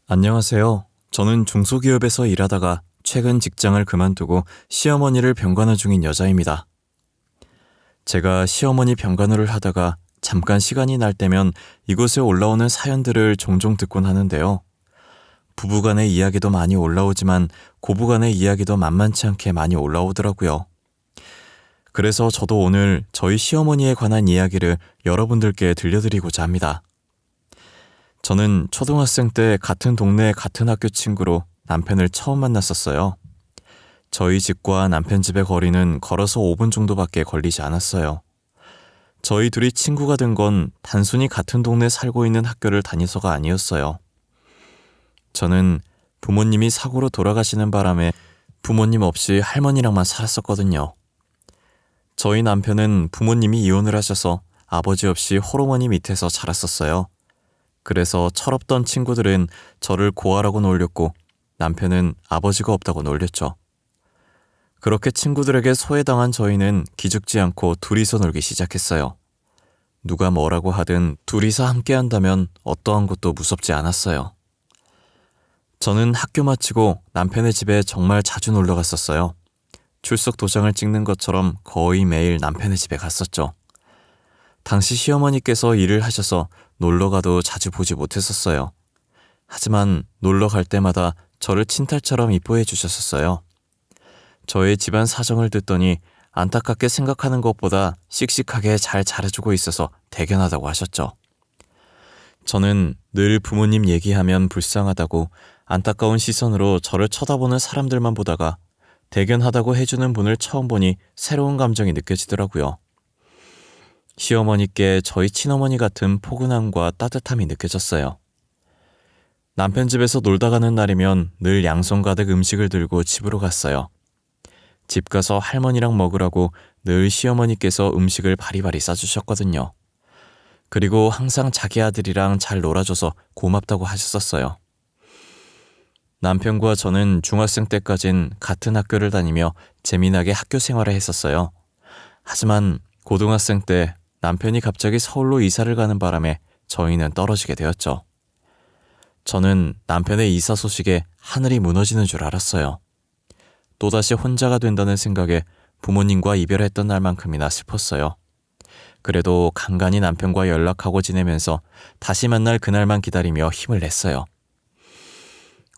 안녕하세요. 저는 중소기업에서 일하다가 최근 직장을 그만두고 시어머니를 병간호 중인 여자입니다. 제가 시어머니 병간호를 하다가 잠깐 시간이 날 때면 이곳에 올라오는 사연들을 종종 듣곤 하는데요. 부부간의 이야기도 많이 올라오지만 고부간의 이야기도 만만치 않게 많이 올라오더라고요. 그래서 저도 오늘 저희 시어머니에 관한 이야기를 여러분들께 들려드리고자 합니다. 저는 초등학생 때 같은 동네 같은 학교 친구로 남편을 처음 만났었어요. 저희 집과 남편 집의 거리는 걸어서 5분 정도밖에 걸리지 않았어요. 저희 둘이 친구가 된 건 단순히 같은 동네에 살고 있는 학교를 다니서가 아니었어요. 저는 부모님이 사고로 돌아가시는 바람에 부모님 없이 할머니랑만 살았었거든요. 저희 남편은 부모님이 이혼을 하셔서 아버지 없이 홀어머니 밑에서 자랐었어요. 그래서 철없던 친구들은 저를 고아라고 놀렸고 남편은 아버지가 없다고 놀렸죠. 그렇게 친구들에게 소외당한 저희는 기죽지 않고 둘이서 놀기 시작했어요. 누가 뭐라고 하든 둘이서 함께 한다면 어떠한 것도 무섭지 않았어요. 저는 학교 마치고 남편의 집에 정말 자주 놀러 갔었어요. 출석 도장을 찍는 것처럼 거의 매일 남편의 집에 갔었죠. 당시 시어머니께서 일을 하셔서 놀러가도 자주 보지 못했었어요. 하지만 놀러 갈 때마다 저를 친딸처럼 이뻐해 주셨었어요. 저의 집안 사정을 듣더니 안타깝게 생각하는 것보다 씩씩하게 잘 잘해주고 있어서 대견하다고 하셨죠. 저는 늘 부모님 얘기하면 불쌍하다고 안타까운 시선으로 저를 쳐다보는 사람들만 보다가 대견하다고 해주는 분을 처음 보니 새로운 감정이 느껴지더라고요. 시어머니께 저희 친어머니 같은 포근함과 따뜻함이 느껴졌어요. 남편 집에서 놀다 가는 날이면 늘 양손 가득 음식을 들고 집으로 갔어요. 집 가서 할머니랑 먹으라고 늘 시어머니께서 음식을 바리바리 싸주셨거든요. 그리고 항상 자기 아들이랑 잘 놀아줘서 고맙다고 하셨었어요. 남편과 저는 중학생 때까진 같은 학교를 다니며 재미나게 학교 생활을 했었어요. 하지만 고등학생 때 남편이 갑자기 서울로 이사를 가는 바람에 저희는 떨어지게 되었죠. 저는 남편의 이사 소식에 하늘이 무너지는 줄 알았어요. 또다시 혼자가 된다는 생각에 부모님과 이별했던 날만큼이나 슬펐어요. 그래도 간간히 남편과 연락하고 지내면서 다시 만날 그날만 기다리며 힘을 냈어요.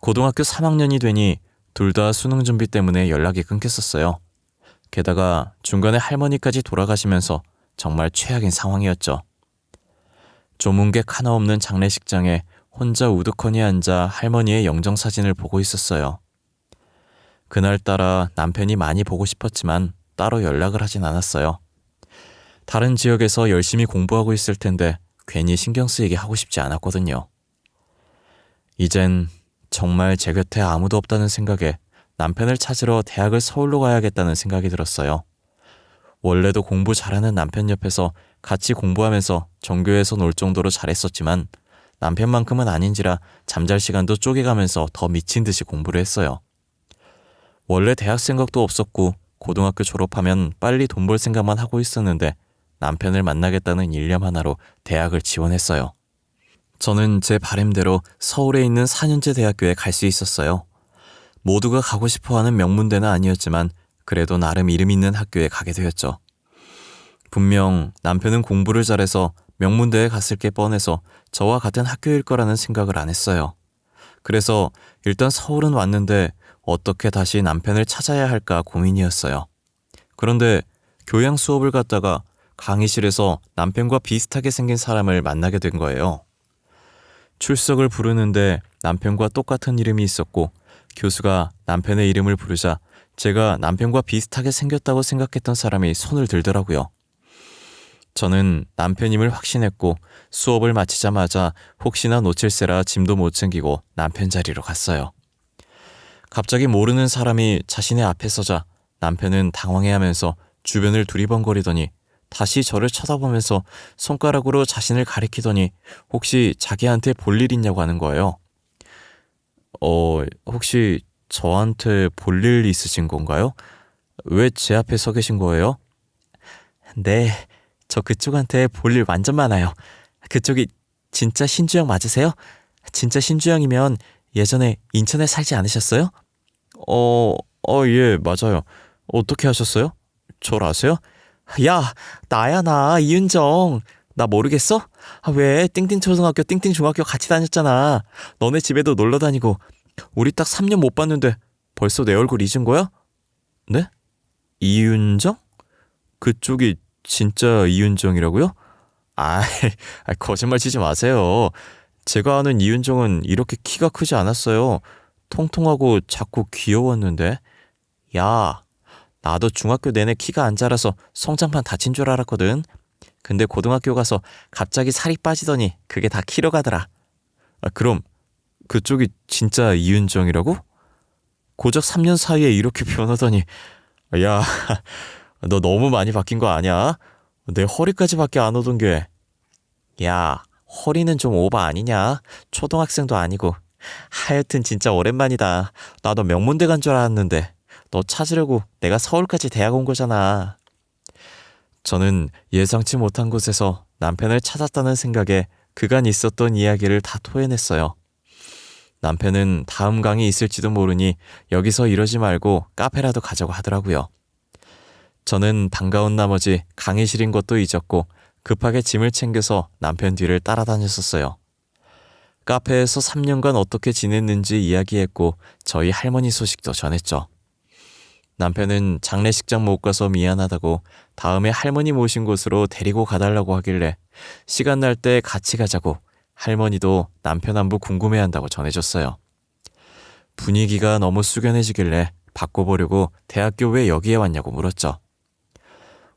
고등학교 3학년이 되니 둘 다 수능 준비 때문에 연락이 끊겼었어요. 게다가 중간에 할머니까지 돌아가시면서 정말 최악인 상황이었죠. 조문객 하나 없는 장례식장에 혼자 우두커니 앉아 할머니의 영정사진을 보고 있었어요. 그날따라 남편이 많이 보고 싶었지만 따로 연락을 하진 않았어요. 다른 지역에서 열심히 공부하고 있을 텐데 괜히 신경 쓰이게 하고 싶지 않았거든요. 이젠 정말 제 곁에 아무도 없다는 생각에 남편을 찾으러 대학을 서울로 가야겠다는 생각이 들었어요. 원래도 공부 잘하는 남편 옆에서 같이 공부하면서 전교에서 놀 정도로 잘했었지만 남편만큼은 아닌지라 잠잘 시간도 쪼개가면서 더 미친 듯이 공부를 했어요. 원래 대학 생각도 없었고 고등학교 졸업하면 빨리 돈 벌 생각만 하고 있었는데 남편을 만나겠다는 일념 하나로 대학을 지원했어요. 저는 제 바람대로 서울에 있는 4년제 대학교에 갈 수 있었어요. 모두가 가고 싶어하는 명문대는 아니었지만 그래도 나름 이름 있는 학교에 가게 되었죠. 분명 남편은 공부를 잘해서 명문대에 갔을 게 뻔해서 저와 같은 학교일 거라는 생각을 안 했어요. 그래서 일단 서울은 왔는데 어떻게 다시 남편을 찾아야 할까 고민이었어요. 그런데 교양 수업을 갔다가 강의실에서 남편과 비슷하게 생긴 사람을 만나게 된 거예요. 출석을 부르는데 남편과 똑같은 이름이 있었고 교수가 남편의 이름을 부르자 제가 남편과 비슷하게 생겼다고 생각했던 사람이 손을 들더라고요. 저는 남편임을 확신했고 수업을 마치자마자 혹시나 놓칠세라 짐도 못 챙기고 남편 자리로 갔어요. 갑자기 모르는 사람이 자신의 앞에 서자 남편은 당황해하면서 주변을 두리번거리더니 다시 저를 쳐다보면서 손가락으로 자신을 가리키더니 혹시 자기한테 볼 일 있냐고 하는 거예요. 혹시 저한테 볼 일 있으신 건가요? 왜 제 앞에 서 계신 거예요? 네, 저 그쪽한테 볼 일 완전 많아요. 그쪽이 진짜 신주영 맞으세요? 진짜 신주영이면 예전에 인천에 살지 않으셨어요? 예, 맞아요. 어떻게 하셨어요? 절 아세요? 야, 나야, 나, 이윤정. 나 모르겠어? 왜, 띵띵초등학교, 띵띵중학교 같이 다녔잖아. 너네 집에도 놀러 다니고. 우리 딱 3년 못 봤는데 벌써 내 얼굴 잊은 거야? 네? 이윤정? 그쪽이 진짜 이윤정이라고요? 아, 거짓말 치지 마세요. 제가 아는 이윤정은 이렇게 키가 크지 않았어요. 통통하고 작고 귀여웠는데. 야, 나도 중학교 내내 키가 안 자라서 성장판 다친 줄 알았거든. 근데 고등학교 가서 갑자기 살이 빠지더니 그게 다 키로 가더라. 그럼 그쪽이 진짜 이윤정이라고? 고작 3년 사이에 이렇게 변하다니. 야, 너 너무 많이 바뀐 거 아니야? 내 허리까지밖에 안 오던 게. 야, 허리는 좀 오버 아니냐? 초등학생도 아니고. 하여튼 진짜 오랜만이다. 나도 명문대 간 줄 알았는데 너 찾으려고 내가 서울까지 대학 온 거잖아. 저는 예상치 못한 곳에서 남편을 찾았다는 생각에 그간 있었던 이야기를 다 토해냈어요. 남편은 다음 강의 있을지도 모르니 여기서 이러지 말고 카페라도 가자고 하더라고요. 저는 반가운 나머지 강의실인 것도 잊었고 급하게 짐을 챙겨서 남편 뒤를 따라다녔었어요. 카페에서 3년간 어떻게 지냈는지 이야기했고 저희 할머니 소식도 전했죠. 남편은 장례식장 못 가서 미안하다고 다음에 할머니 모신 곳으로 데리고 가달라고 하길래 시간 날 때 같이 가자고 할머니도 남편 안부 궁금해한다고 전해줬어요. 분위기가 너무 숙연해지길래 바꿔보려고 대학교 왜 여기에 왔냐고 물었죠.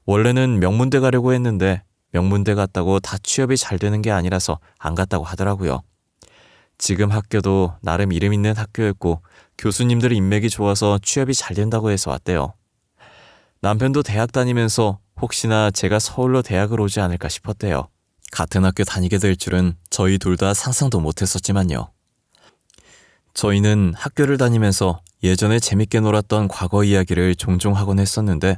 원래는 명문대 가려고 했는데 명문대 갔다고 다 취업이 잘 되는 게 아니라서 안 갔다고 하더라고요. 지금 학교도 나름 이름 있는 학교였고 교수님들 인맥이 좋아서 취업이 잘 된다고 해서 왔대요. 남편도 대학 다니면서 혹시나 제가 서울로 대학을 오지 않을까 싶었대요. 같은 학교 다니게 될 줄은 저희 둘 다 상상도 못했었지만요. 저희는 학교를 다니면서 예전에 재밌게 놀았던 과거 이야기를 종종 하곤 했었는데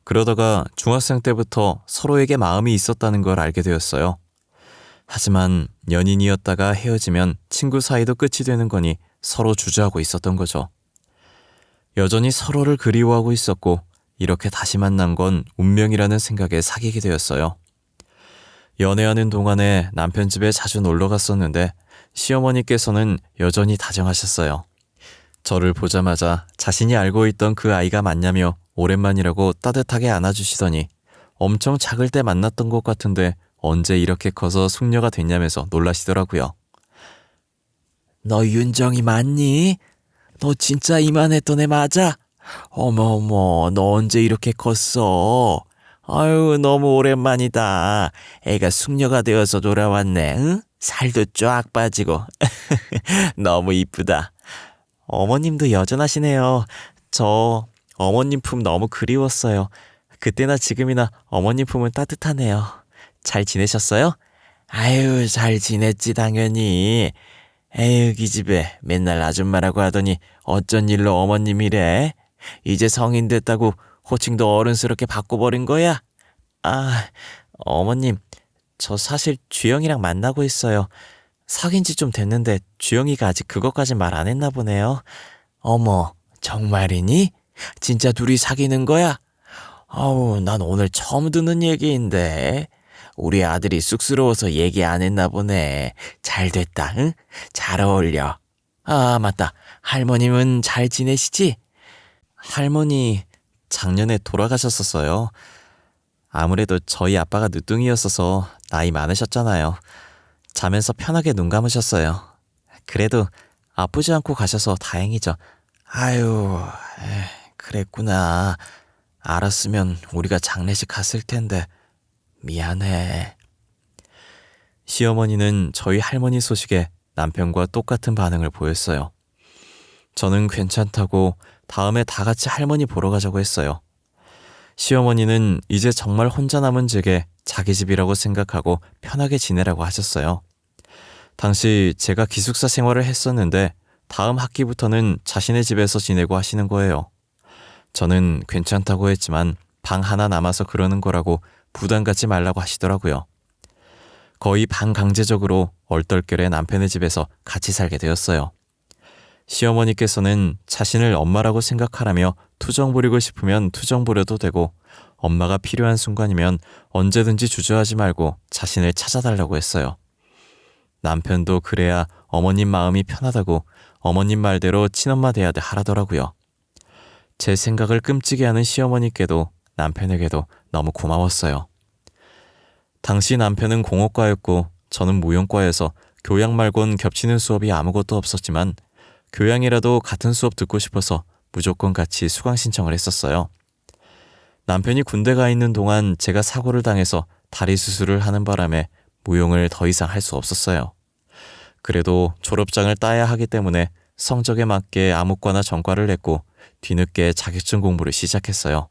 그러다가 중학생 때부터 서로에게 마음이 있었다는 걸 알게 되었어요. 하지만 연인이었다가 헤어지면 친구 사이도 끝이 되는 거니 서로 주저하고 있었던 거죠. 여전히 서로를 그리워하고 있었고 이렇게 다시 만난 건 운명이라는 생각에 사귀게 되었어요. 연애하는 동안에 남편 집에 자주 놀러 갔었는데 시어머니께서는 여전히 다정하셨어요. 저를 보자마자 자신이 알고 있던 그 아이가 맞냐며 오랜만이라고 따뜻하게 안아주시더니 엄청 작을 때 만났던 것 같은데 언제 이렇게 커서 숙녀가 됐냐면서 놀라시더라고요. 너 윤정이 맞니? 너 진짜 이만했던 애 맞아? 어머, 너 언제 이렇게 컸어? 아유, 너무 오랜만이다. 애가 숙녀가 되어서 돌아왔네, 응? 살도 쫙 빠지고. 너무 이쁘다. 어머님도 여전하시네요. 저 어머님 품 너무 그리웠어요. 그때나 지금이나 어머님 품은 따뜻하네요. 잘 지내셨어요? 아유, 잘 지냈지 당연히. 에휴, 기집애 맨날 아줌마라고 하더니 어쩐 일로 어머님이래? 이제 성인 됐다고 호칭도 어른스럽게 바꿔버린 거야? 아, 어머님, 저 사실 주영이랑 만나고 있어요. 사귄 지 좀 됐는데 주영이가 아직 그것까진 말 안 했나 보네요. 어머, 정말이니? 진짜 둘이 사귀는 거야? 아우, 난 오늘 처음 듣는 얘기인데. 우리 아들이 쑥스러워서 얘기 안 했나 보네. 잘 됐다, 응? 잘 어울려. 아, 맞다. 할머님은 잘 지내시지? 할머니, 작년에 돌아가셨었어요. 아무래도 저희 아빠가 늦둥이였어서 나이 많으셨잖아요. 자면서 편하게 눈 감으셨어요. 그래도 아프지 않고 가셔서 다행이죠. 아유, 그랬구나. 알았으면 우리가 장례식 갔을 텐데 미안해. 시어머니는 저희 할머니 소식에 남편과 똑같은 반응을 보였어요. 저는 괜찮다고 다음에 다 같이 할머니 보러 가자고 했어요. 시어머니는 이제 정말 혼자 남은 제게 자기 집이라고 생각하고 편하게 지내라고 하셨어요. 당시 제가 기숙사 생활을 했었는데 다음 학기부터는 자신의 집에서 지내고 하시는 거예요. 저는 괜찮다고 했지만 방 하나 남아서 그러는 거라고 부담 갖지 말라고 하시더라고요. 거의 반강제적으로 얼떨결에 남편의 집에서 같이 살게 되었어요. 시어머니께서는 자신을 엄마라고 생각하라며 투정 부리고 싶으면 투정 부려도 되고 엄마가 필요한 순간이면 언제든지 주저하지 말고 자신을 찾아달라고 했어요. 남편도 그래야 어머님 마음이 편하다고 어머님 말대로 친엄마 대하듯 하라더라고요. 제 생각을 끔찍이 하는 시어머니께도 남편에게도 너무 고마웠어요. 당시 남편은 공업과였고 저는 무용과여서 교양 말곤 겹치는 수업이 아무것도 없었지만 교양이라도 같은 수업 듣고 싶어서 무조건 같이 수강 신청을 했었어요. 남편이 군대 가 있는 동안 제가 사고를 당해서 다리 수술을 하는 바람에 무용을 더 이상 할 수 없었어요. 그래도 졸업장을 따야 하기 때문에 성적에 맞게 암흑과나 전과를 냈고 뒤늦게 자격증 공부를 시작했어요.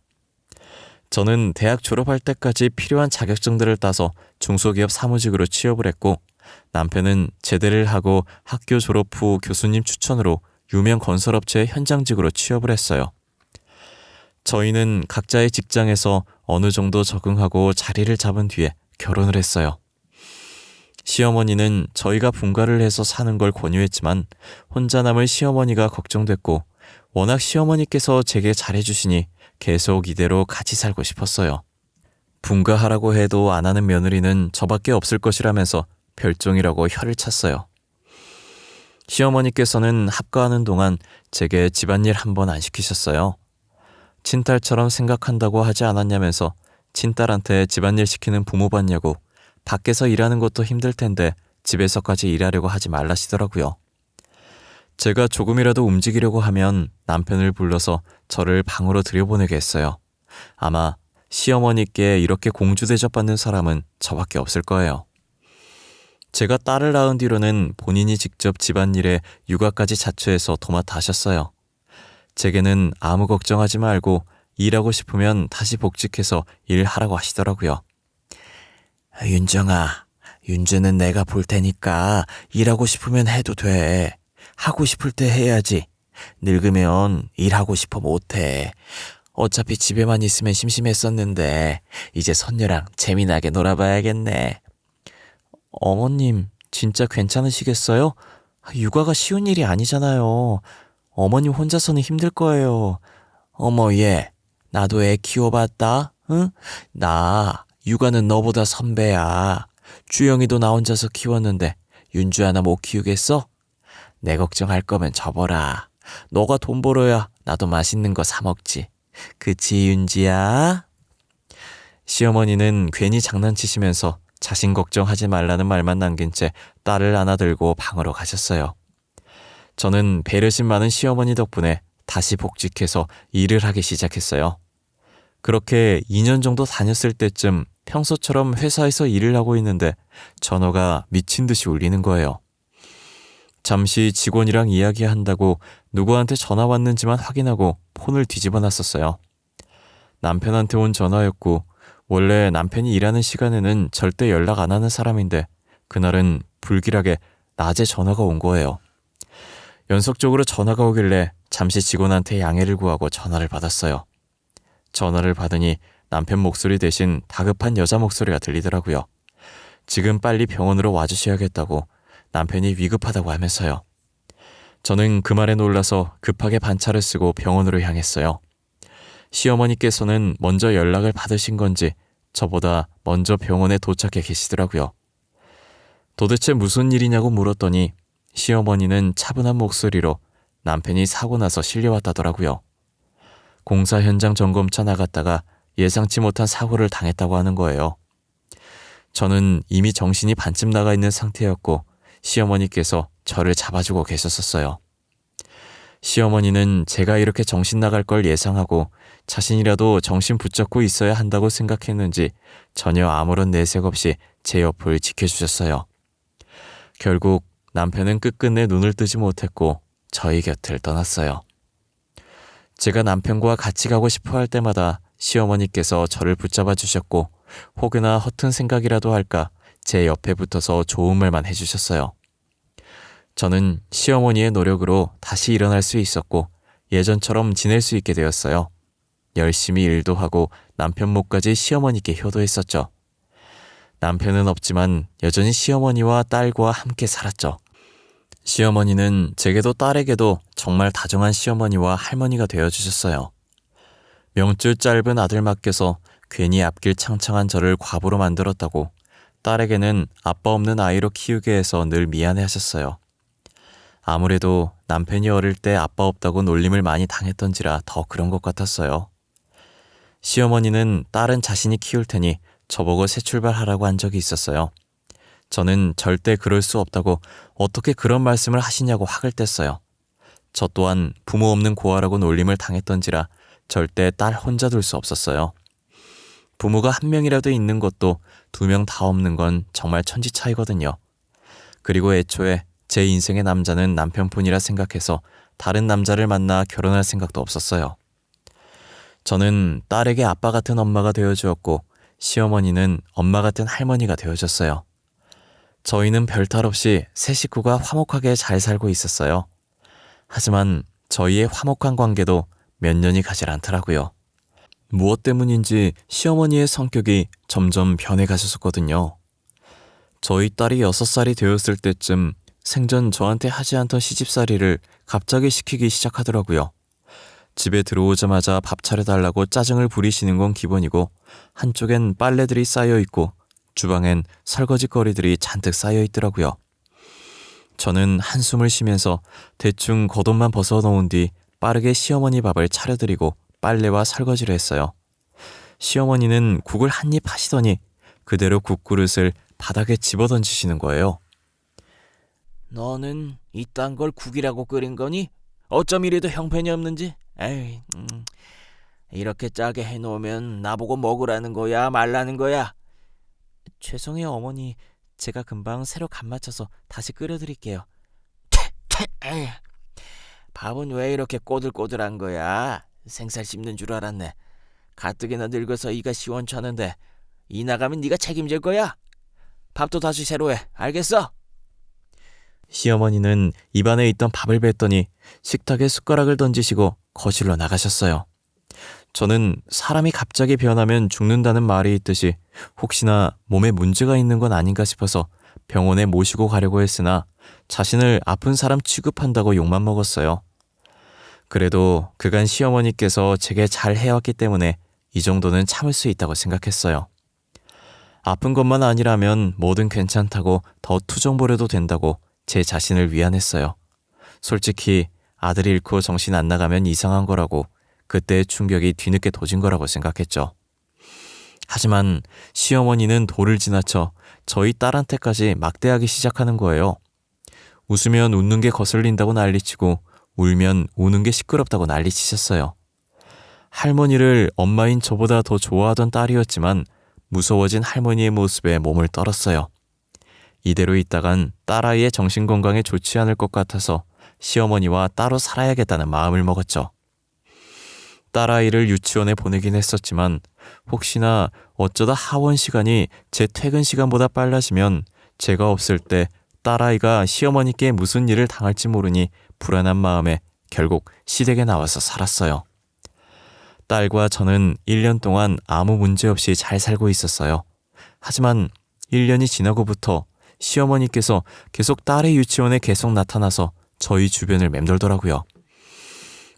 저는 대학 졸업할 때까지 필요한 자격증들을 따서 중소기업 사무직으로 취업을 했고 남편은 제대를 하고 학교 졸업 후 교수님 추천으로 유명 건설업체의 현장직으로 취업을 했어요. 저희는 각자의 직장에서 어느 정도 적응하고 자리를 잡은 뒤에 결혼을 했어요. 시어머니는 저희가 분가를 해서 사는 걸 권유했지만 혼자 남을 시어머니가 걱정됐고 워낙 시어머니께서 제게 잘해주시니 계속 이대로 같이 살고 싶었어요. 분가하라고 해도 안 하는 며느리는 저밖에 없을 것이라면서 별종이라고 혀를 찼어요. 시어머니께서는 합가하는 동안 제게 집안일 한 번 안 시키셨어요. 친딸처럼 생각한다고 하지 않았냐면서 친딸한테 집안일 시키는 부모 봤냐고 밖에서 일하는 것도 힘들 텐데 집에서까지 일하려고 하지 말라시더라고요. 제가 조금이라도 움직이려고 하면 남편을 불러서 저를 방으로 들여보내게 했어요. 아마 시어머니께 이렇게 공주 대접받는 사람은 저밖에 없을 거예요. 제가 딸을 낳은 뒤로는 본인이 직접 집안일에 육아까지 자처해서 도맡아 하셨어요. 제게는 아무 걱정하지 말고 일하고 싶으면 다시 복직해서 일하라고 하시더라고요. 윤정아, 윤주는 내가 볼 테니까 일하고 싶으면 해도 돼. 하고 싶을 때 해야지. 늙으면 일하고 싶어 못해. 어차피 집에만 있으면 심심했었는데 이제 손녀랑 재미나게 놀아봐야겠네. 어머님, 진짜 괜찮으시겠어요? 육아가 쉬운 일이 아니잖아요. 어머님 혼자서는 힘들 거예요. 어머 얘, 나도 애 키워봤다. 응? 나 육아는 너보다 선배야. 주영이도 나 혼자서 키웠는데 윤주 하나 못 키우겠어? 내 걱정할 거면 접어라. 너가 돈 벌어야 나도 맛있는 거 사 먹지. 그치 윤지야? 시어머니는 괜히 장난치시면서 자신 걱정하지 말라는 말만 남긴 채 딸을 안아들고 방으로 가셨어요. 저는 배려심 많은 시어머니 덕분에 다시 복직해서 일을 하기 시작했어요. 그렇게 2년 정도 다녔을 때쯤 평소처럼 회사에서 일을 하고 있는데 전화가 미친 듯이 울리는 거예요. 잠시 직원이랑 이야기한다고 누구한테 전화 왔는지만 확인하고 폰을 뒤집어 놨었어요. 남편한테 온 전화였고 원래 남편이 일하는 시간에는 절대 연락 안 하는 사람인데 그날은 불길하게 낮에 전화가 온 거예요. 연속적으로 전화가 오길래 잠시 직원한테 양해를 구하고 전화를 받았어요. 전화를 받으니 남편 목소리 대신 다급한 여자 목소리가 들리더라고요. 지금 빨리 병원으로 와주셔야겠다고 남편이 위급하다고 하면서요. 저는 그 말에 놀라서 급하게 반차를 쓰고 병원으로 향했어요. 시어머니께서는 먼저 연락을 받으신 건지 저보다 먼저 병원에 도착해 계시더라고요. 도대체 무슨 일이냐고 물었더니 시어머니는 차분한 목소리로 남편이 사고 나서 실려왔다더라고요. 공사 현장 점검차 나갔다가 예상치 못한 사고를 당했다고 하는 거예요. 저는 이미 정신이 반쯤 나가 있는 상태였고 시어머니께서 저를 잡아주고 계셨었어요. 시어머니는 제가 이렇게 정신 나갈 걸 예상하고 자신이라도 정신 붙잡고 있어야 한다고 생각했는지 전혀 아무런 내색 없이 제 옆을 지켜주셨어요. 결국 남편은 끝끝내 눈을 뜨지 못했고 저희 곁을 떠났어요. 제가 남편과 같이 가고 싶어 할 때마다 시어머니께서 저를 붙잡아 주셨고 혹여나 허튼 생각이라도 할까 제 옆에 붙어서 좋은 말만 해주셨어요. 저는 시어머니의 노력으로 다시 일어날 수 있었고 예전처럼 지낼 수 있게 되었어요. 열심히 일도 하고 남편 몫까지 시어머니께 효도했었죠. 남편은 없지만 여전히 시어머니와 딸과 함께 살았죠. 시어머니는 제게도 딸에게도 정말 다정한 시어머니와 할머니가 되어주셨어요. 명줄 짧은 아들 맡겨서 괜히 앞길 창창한 저를 과부로 만들었다고 딸에게는 아빠 없는 아이로 키우게 해서 늘 미안해하셨어요. 아무래도 남편이 어릴 때 아빠 없다고 놀림을 많이 당했던지라 더 그런 것 같았어요. 시어머니는 딸은 자신이 키울 테니 저보고 새 출발하라고 한 적이 있었어요. 저는 절대 그럴 수 없다고 어떻게 그런 말씀을 하시냐고 학을 뗐어요. 저 또한 부모 없는 고아라고 놀림을 당했던지라 절대 딸 혼자 둘 수 없었어요. 부모가 한 명이라도 있는 것도 2명 다 없는 건 정말 천지 차이거든요. 그리고 애초에 제 인생의 남자는 남편뿐이라 생각해서 다른 남자를 만나 결혼할 생각도 없었어요. 저는 딸에게 아빠 같은 엄마가 되어주었고 시어머니는 엄마 같은 할머니가 되어줬어요. 저희는 별탈 없이 세 식구가 화목하게 잘 살고 있었어요. 하지만 저희의 화목한 관계도 몇 년이 가질 않더라고요. 무엇 때문인지 시어머니의 성격이 점점 변해가셨었거든요. 저희 딸이 6살이 되었을 때쯤 생전 저한테 하지 않던 시집살이를 갑자기 시키기 시작하더라고요. 집에 들어오자마자 밥 차려달라고 짜증을 부리시는 건 기본이고 한쪽엔 빨래들이 쌓여있고 주방엔 설거지거리들이 잔뜩 쌓여있더라고요. 저는 한숨을 쉬면서 대충 겉옷만 벗어놓은 뒤 빠르게 시어머니 밥을 차려드리고 빨래와 설거지를 했어요. 시어머니는 국을 한 입 하시더니 그대로 국그릇을 바닥에 집어던지시는 거예요. 너는 이딴 걸 국이라고 끓인 거니? 어쩜 이래도 형편이 없는지? 에이, 이렇게 짜게 해놓으면 나보고 먹으라는 거야, 말라는 거야? 죄송해요 어머니, 제가 금방 새로 간 맞춰서 다시 끓여드릴게요. 에이, 밥은 왜 이렇게 꼬들꼬들한 거야? 생살 씹는 줄 알았네. 가뜩이나 늙어서 이가 시원찮은데 이 나가면 네가 책임질 거야? 밥도 다시 새로 해, 알겠어? 시어머니는 입안에 있던 밥을 뱉더니 식탁에 숟가락을 던지시고 거실로 나가셨어요. 저는 사람이 갑자기 변하면 죽는다는 말이 있듯이 혹시나 몸에 문제가 있는 건 아닌가 싶어서 병원에 모시고 가려고 했으나 자신을 아픈 사람 취급한다고 욕만 먹었어요. 그래도 그간 시어머니께서 제게 잘 해왔기 때문에 이 정도는 참을 수 있다고 생각했어요. 아픈 것만 아니라면 뭐든 괜찮다고 더 투정 부려도 된다고 제 자신을 위안했어요. 솔직히 아들 잃고 정신 안 나가면 이상한 거라고 그때의 충격이 뒤늦게 도진 거라고 생각했죠. 하지만 시어머니는 도를 지나쳐 저희 딸한테까지 막대하기 시작하는 거예요. 웃으면 웃는 게 거슬린다고 난리치고 울면 우는 게 시끄럽다고 난리치셨어요. 할머니를 엄마인 저보다 더 좋아하던 딸이었지만 무서워진 할머니의 모습에 몸을 떨었어요. 이대로 있다간 딸아이의 정신건강에 좋지 않을 것 같아서 시어머니와 따로 살아야겠다는 마음을 먹었죠. 딸아이를 유치원에 보내긴 했었지만 혹시나 어쩌다 하원 시간이 제 퇴근 시간보다 빨라지면 제가 없을 때 딸아이가 시어머니께 무슨 일을 당할지 모르니 불안한 마음에 결국 시댁에 나와서 살았어요. 딸과 저는 1년 동안 아무 문제 없이 잘 살고 있었어요. 하지만 1년이 지나고부터 시어머니께서 계속 딸의 유치원에 계속 나타나서 저희 주변을 맴돌더라고요.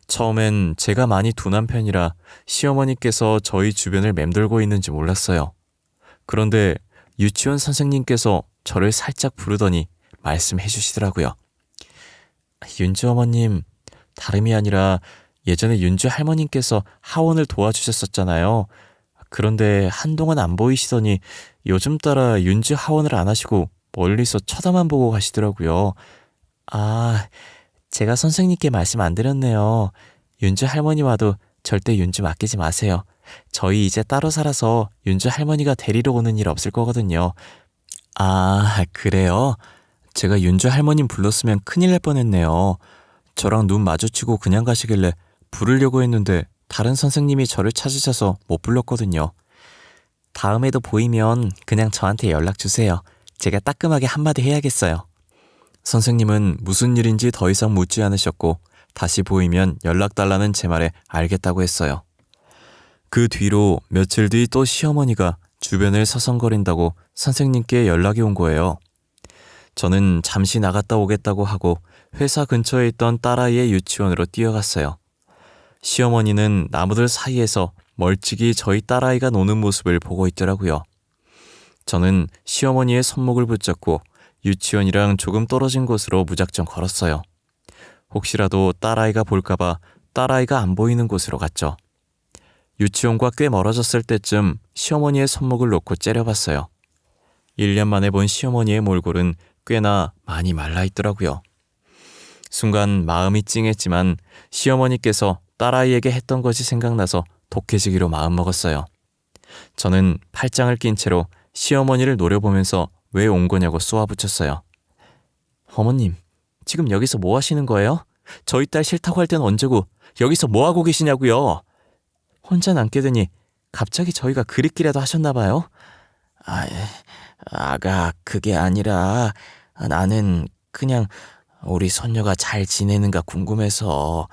처음엔 제가 많이 둔한 편이라 시어머니께서 저희 주변을 맴돌고 있는지 몰랐어요. 그런데 유치원 선생님께서 저를 살짝 부르더니 말씀해 주시더라고요. 윤주 어머님, 다름이 아니라 예전에 윤주 할머님께서 하원을 도와주셨었잖아요. 그런데 한동안 안 보이시더니 요즘 따라 윤주 하원을 안 하시고 멀리서 쳐다만 보고 가시더라고요. 아, 제가 선생님께 말씀 안 드렸네요. 윤주 할머니 와도 절대 윤주 맡기지 마세요. 저희 이제 따로 살아서 윤주 할머니가 데리러 오는 일 없을 거거든요. 아, 그래요? 제가 윤주 할머님 불렀으면 큰일 날 뻔했네요. 저랑 눈 마주치고 그냥 가시길래 부르려고 했는데 다른 선생님이 저를 찾으셔서 못 불렀거든요. 다음에도 보이면 그냥 저한테 연락 주세요. 제가 따끔하게 한마디 해야겠어요. 선생님은 무슨 일인지 더 이상 묻지 않으셨고 다시 보이면 연락달라는 제 말에 알겠다고 했어요. 그 뒤로 며칠 뒤 또 시어머니가 주변을 서성거린다고 선생님께 연락이 온 거예요. 저는 잠시 나갔다 오겠다고 하고 회사 근처에 있던 딸아이의 유치원으로 뛰어갔어요. 시어머니는 나무들 사이에서 멀찍이 저희 딸아이가 노는 모습을 보고 있더라고요. 저는 시어머니의 손목을 붙잡고 유치원이랑 조금 떨어진 곳으로 무작정 걸었어요. 혹시라도 딸아이가 볼까봐 딸아이가 안 보이는 곳으로 갔죠. 유치원과 꽤 멀어졌을 때쯤 시어머니의 손목을 놓고 째려봤어요. 1년 만에 본 시어머니의 몰골은 꽤나 많이 말라있더라고요. 순간 마음이 찡했지만 시어머니께서 딸아이에게 했던 것이 생각나서 독해지기로 마음먹었어요. 저는 팔짱을 낀 채로 시어머니를 노려보면서 왜 온 거냐고 쏘아붙였어요. 어머님, 지금 여기서 뭐 하시는 거예요? 저희 딸 싫다고 할 땐 언제고 여기서 뭐 하고 계시냐고요? 혼자 남게 되니 갑자기 저희가 그립기라도 하셨나 봐요? 아가, 그게 아니라 나는 그냥 우리 손녀가 잘 지내는가 궁금해서.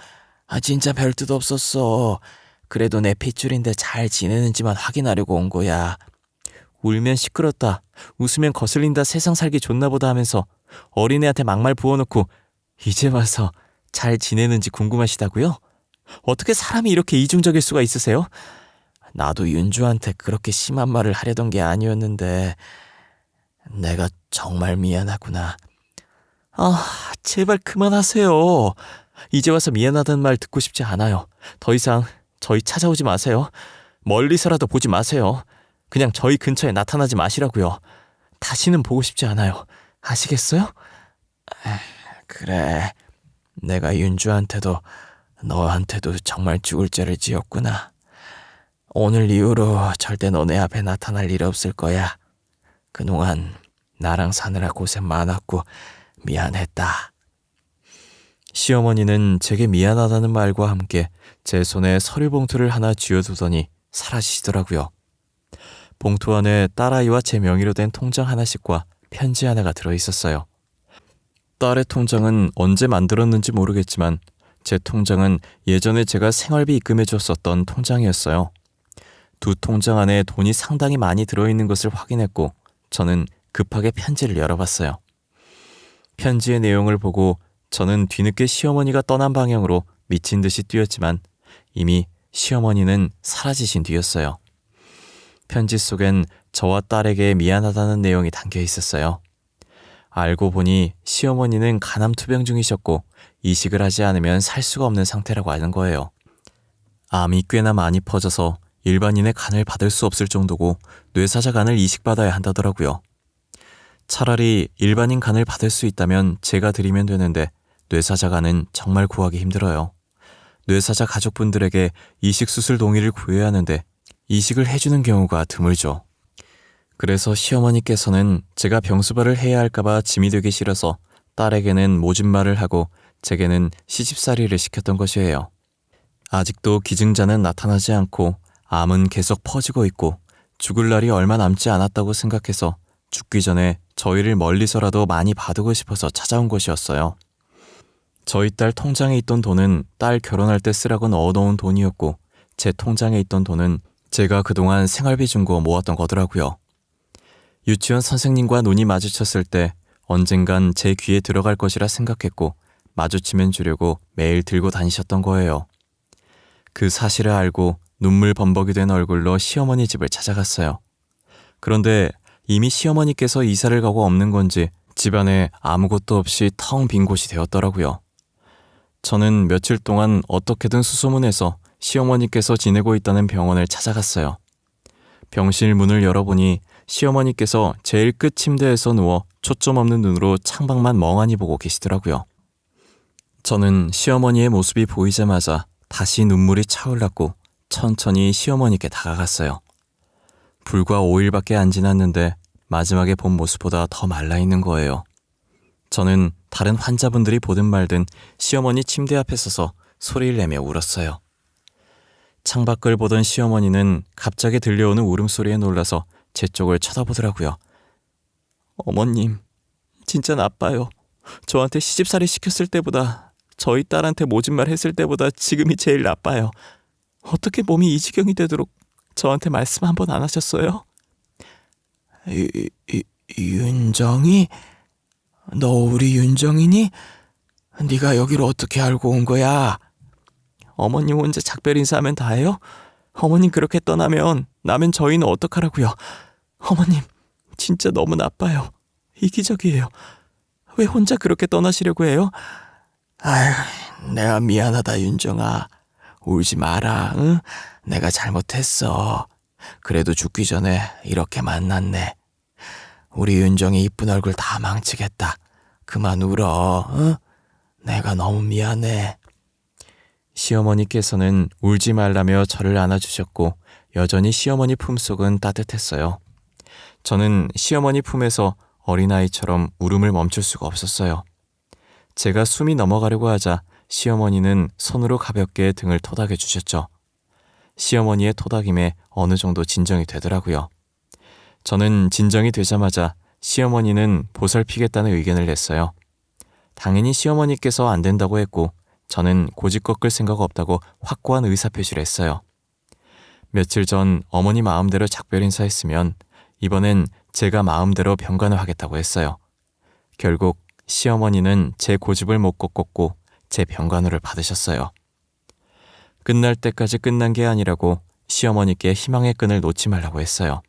진짜 별 뜻 없었어. 그래도 내 핏줄인데 잘 지내는지만 확인하려고 온 거야. 울면 시끄럽다, 웃으면 거슬린다, 세상 살기 좋나 보다 하면서 어린애한테 막말 부어놓고 이제 와서 잘 지내는지 궁금하시다고요? 어떻게 사람이 이렇게 이중적일 수가 있으세요? 나도 윤주한테 그렇게 심한 말을 하려던 게 아니었는데 내가 정말 미안하구나. 제발 그만하세요. 이제 와서 미안하다는 말 듣고 싶지 않아요. 더 이상 저희 찾아오지 마세요. 멀리서라도 보지 마세요. 그냥 저희 근처에 나타나지 마시라고요. 다시는 보고 싶지 않아요. 아시겠어요? 그래, 내가 윤주한테도 너한테도 정말 죽을 죄를 지었구나. 오늘 이후로 절대 너네 앞에 나타날 일 없을 거야. 그동안 나랑 사느라 고생 많았고 미안했다. 시어머니는 제게 미안하다는 말과 함께 제 손에 서류 봉투를 하나 쥐어두더니 사라지시더라고요. 봉투 안에 딸아이와 제 명의로 된 통장 하나씩과 편지 하나가 들어있었어요. 딸의 통장은 언제 만들었는지 모르겠지만 제 통장은 예전에 제가 생활비 입금해줬었던 통장이었어요. 두 통장 안에 돈이 상당히 많이 들어있는 것을 확인했고 저는 급하게 편지를 열어봤어요. 편지의 내용을 보고 저는 뒤늦게 시어머니가 떠난 방향으로 미친 듯이 뛰었지만 이미 시어머니는 사라지신 뒤였어요. 편지 속엔 저와 딸에게 미안하다는 내용이 담겨 있었어요. 알고 보니 시어머니는 간암투병 중이셨고 이식을 하지 않으면 살 수가 없는 상태라고 하는 거예요. 암이 꽤나 많이 퍼져서 일반인의 간을 받을 수 없을 정도고 뇌사자 간을 이식받아야 한다더라고요. 차라리 일반인 간을 받을 수 있다면 제가 드리면 되는데 뇌사자 간은 정말 구하기 힘들어요. 뇌사자 가족분들에게 이식 수술 동의를 구해야 하는데 이식을 해주는 경우가 드물죠. 그래서 시어머니께서는 제가 병수발을 해야 할까봐 짐이 되기 싫어서 딸에게는 모진말을 하고 제게는 시집살이를 시켰던 것이에요. 아직도 기증자는 나타나지 않고 암은 계속 퍼지고 있고 죽을 날이 얼마 남지 않았다고 생각해서 죽기 전에 저희를 멀리서라도 많이 봐두고 싶어서 찾아온 것이었어요. 저희 딸 통장에 있던 돈은 딸 결혼할 때 쓰라고 넣어놓은 돈이었고 제 통장에 있던 돈은 제가 그동안 생활비 준 거 모았던 거더라고요. 유치원 선생님과 눈이 마주쳤을 때 언젠간 제 귀에 들어갈 것이라 생각했고 마주치면 주려고 매일 들고 다니셨던 거예요. 그 사실을 알고 눈물 범벅이 된 얼굴로 시어머니 집을 찾아갔어요. 그런데 이미 시어머니께서 이사를 가고 없는 건지 집안에 아무것도 없이 텅 빈 곳이 되었더라고요. 저는 며칠 동안 어떻게든 수소문해서 시어머니께서 지내고 있다는 병원을 찾아갔어요. 병실 문을 열어보니 시어머니께서 제일 끝 침대에서 누워 초점 없는 눈으로 창밖만 멍하니 보고 계시더라고요. 저는 시어머니의 모습이 보이자마자 다시 눈물이 차올랐고 천천히 시어머니께 다가갔어요. 불과 5일밖에 안 지났는데 마지막에 본 모습보다 더 말라있는 거예요. 저는 다른 환자분들이 보든 말든 시어머니 침대 앞에 서서 소리를 내며 울었어요. 창밖을 보던 시어머니는 갑자기 들려오는 울음소리에 놀라서 제 쪽을 쳐다보더라고요. 어머님, 진짜 나빠요. 저한테 시집살이 시켰을 때보다, 저희 딸한테 모진말 했을 때보다 지금이 제일 나빠요. 어떻게 몸이 이 지경이 되도록 저한테 말씀 한 번 안 하셨어요? 윤정이? 너 우리 윤정이니? 네가 여기로 어떻게 알고 온 거야? 어머님 혼자 작별 인사하면 다해요? 어머님 그렇게 떠나면 나면 저희는 어떡하라고요? 어머님 진짜 너무 나빠요. 이기적이에요. 왜 혼자 그렇게 떠나시려고 해요? 아휴, 내가 미안하다 윤정아. 울지 마라. 응? 내가 잘못했어. 그래도 죽기 전에 이렇게 만났네. 우리 윤정이 이쁜 얼굴 다 망치겠다. 그만 울어. 응? 내가 너무 미안해. 시어머니께서는 울지 말라며 저를 안아주셨고 여전히 시어머니 품속은 따뜻했어요. 저는 시어머니 품에서 어린아이처럼 울음을 멈출 수가 없었어요. 제가 숨이 넘어가려고 하자 시어머니는 손으로 가볍게 등을 토닥여 주셨죠. 시어머니의 토닥임에 어느 정도 진정이 되더라고요. 저는 진정이 되자마자 시어머니는 보살피겠다는 의견을 냈어요. 당연히 시어머니께서 안 된다고 했고 저는 고집 꺾을 생각 없다고 확고한 의사표시를 했어요. 며칠 전 어머니 마음대로 작별 인사했으면 이번엔 제가 마음대로 병간을 하겠다고 했어요. 결국 시어머니는 제 고집을 못 꺾었고 제 병간호를 받으셨어요. 끝날 때까지 끝난 게 아니라고 시어머니께 희망의 끈을 놓지 말라고 했어요.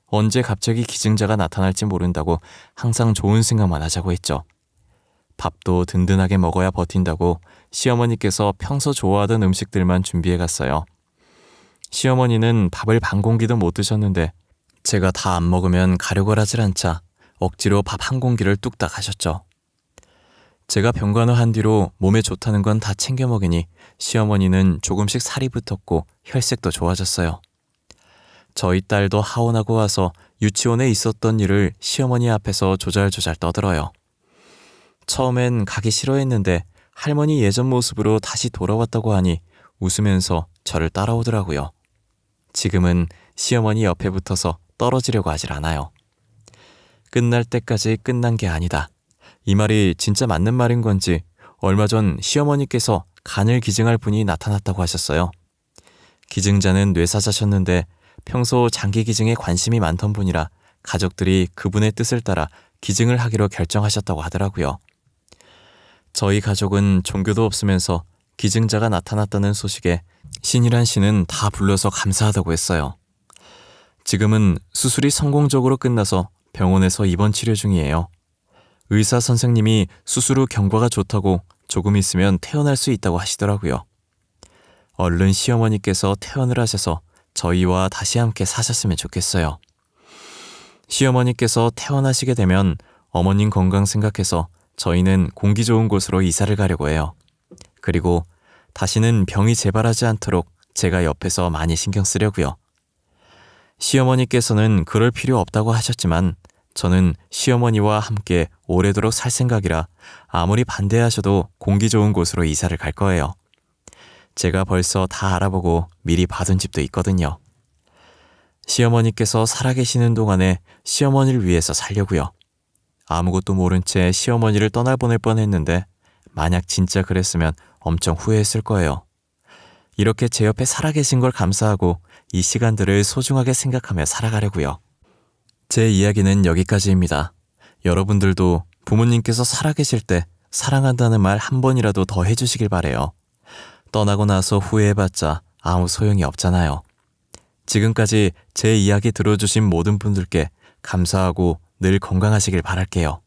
언제 갑자기 기증자가 나타날지 모른다고 항상 좋은 생각만 하자고 했죠. 밥도 든든하게 먹어야 버틴다고 시어머니께서 평소 좋아하던 음식들만 준비해 갔어요. 시어머니는 밥을 반 공기도 못 드셨는데 제가 다 안 먹으면 가려고 하질 않자 억지로 밥 한 공기를 뚝딱 하셨죠. 제가 병간호 한 뒤로 몸에 좋다는 건 다 챙겨 먹이니 시어머니는 조금씩 살이 붙었고 혈색도 좋아졌어요. 저희 딸도 하원하고 와서 유치원에 있었던 일을 시어머니 앞에서 조잘조잘 떠들어요. 처음엔 가기 싫어했는데 할머니 예전 모습으로 다시 돌아왔다고 하니 웃으면서 저를 따라오더라고요. 지금은 시어머니 옆에 붙어서 떨어지려고 하질 않아요. 끝날 때까지 끝난 게 아니다. 이 말이 진짜 맞는 말인 건지 얼마 전 시어머니께서 간을 기증할 분이 나타났다고 하셨어요. 기증자는 뇌사자셨는데 평소 장기 기증에 관심이 많던 분이라 가족들이 그분의 뜻을 따라 기증을 하기로 결정하셨다고 하더라고요. 저희 가족은 종교도 없으면서 기증자가 나타났다는 소식에 신이란 신은 다 불러서 감사하다고 했어요. 지금은 수술이 성공적으로 끝나서 병원에서 입원 치료 중이에요. 의사 선생님이 수술 후 경과가 좋다고 조금 있으면 퇴원할 수 있다고 하시더라고요. 얼른 시어머니께서 퇴원을 하셔서 저희와 다시 함께 사셨으면 좋겠어요. 시어머니께서 퇴원하시게 되면 어머님 건강 생각해서 저희는 공기 좋은 곳으로 이사를 가려고 해요. 그리고 다시는 병이 재발하지 않도록 제가 옆에서 많이 신경 쓰려고요. 시어머니께서는 그럴 필요 없다고 하셨지만 저는 시어머니와 함께 오래도록 살 생각이라 아무리 반대하셔도 공기 좋은 곳으로 이사를 갈 거예요. 제가 벌써 다 알아보고 미리 받은 집도 있거든요. 시어머니께서 살아계시는 동안에 시어머니를 위해서 살려고요. 아무것도 모른 채 시어머니를 떠나보낼 뻔했는데 만약 진짜 그랬으면 엄청 후회했을 거예요. 이렇게 제 옆에 살아계신 걸 감사하고 이 시간들을 소중하게 생각하며 살아가려고요. 제 이야기는 여기까지입니다. 여러분들도 부모님께서 살아계실 때 사랑한다는 말 한 번이라도 더 해주시길 바래요. 떠나고 나서 후회해봤자 아무 소용이 없잖아요. 지금까지 제 이야기 들어주신 모든 분들께 감사하고 늘 건강하시길 바랄게요.